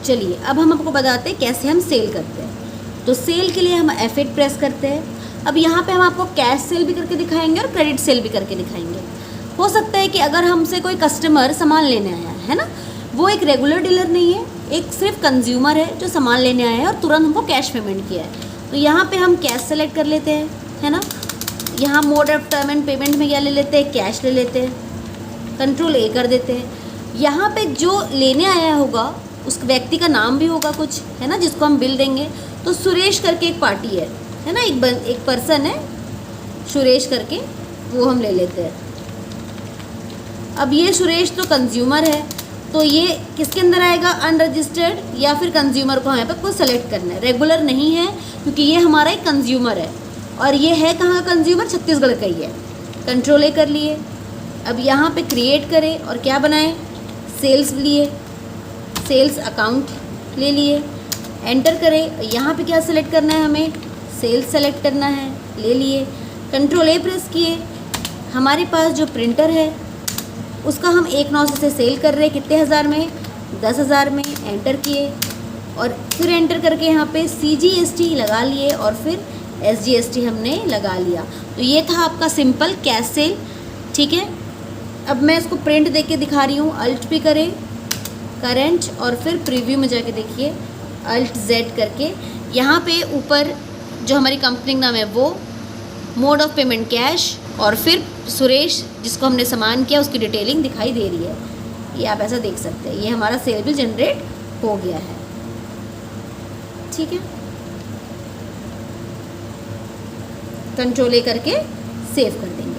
चलिए अब हम आपको बताते हैं कैसे हम सेल करते हैं। तो सेल के लिए हम F8 प्रेस करते हैं। अब यहाँ पे हम आपको कैश सेल भी करके दिखाएंगे और क्रेडिट सेल भी करके दिखाएंगे। हो सकता है कि अगर हमसे कोई कस्टमर सामान लेने आया है ना, वो एक रेगुलर डीलर नहीं है, एक सिर्फ कंज्यूमर है जो सामान लेने आया है और तुरंत हमको कैश पेमेंट किया है। तो यहाँ पे हम कैश सेलेक्ट कर लेते हैं, है ना। यहाँ मोड ऑफ पेमेंट में क्या ले लेते हैं, कैश ले लेते हैं, कंट्रोल A कर देते हैं। यहाँ पे जो लेने आया होगा उस व्यक्ति का नाम भी होगा कुछ, है ना, जिसको हम बिल देंगे। तो सुरेश करके एक पार्टी है ना, एक पर्सन है सुरेश करके, वो हम ले लेते हैं। अब ये सुरेश तो कंज्यूमर है, तो ये किसके अंदर आएगा, अनरजिस्टर्ड या फिर कंज्यूमर को यहाँ पे कुछ सेलेक्ट करना है। रेगुलर नहीं है क्योंकि ये हमारा एक कंज्यूमर है और ये है कहाँ का कंज्यूमर, छत्तीसगढ़ का ही है। कंट्रोल A कर लिए। अब यहाँ पे क्रिएट करें और क्या बनाएं, सेल्स लिए, सेल्स अकाउंट ले लिए, एंटर करें। यहाँ पे क्या सेलेक्ट करना है, हमें सेल्स सेलेक्ट करना है, ले लिए। कंट्रोल A प्रेस किए। हमारे पास जो प्रिंटर है उसका हम 1/9 से सेल कर रहे हैं, कितने हज़ार में, 10,000 में। एंटर किए और फिर एंटर करके यहाँ पे CGST लगा लिए और फिर SGST हमने लगा लिया। तो ये था आपका सिंपल कैश सेल, ठीक है। अब मैं इसको प्रिंट देख के दिखा रही हूँ। अल्ट भी करें, करंट, और फिर प्रीव्यू में जाके देखिए, अल्ट Z करके। यहाँ पे ऊपर जो हमारी कंपनी का नाम है वो, मोड ऑफ पेमेंट कैश, और फिर सुरेश जिसको हमने सामान किया उसकी डिटेलिंग दिखाई दे रही है। ये आप ऐसा देख सकते हैं, ये हमारा सेल बिल जनरेट हो गया है, ठीक है। कंट्रोल A करके सेव कर देंगे।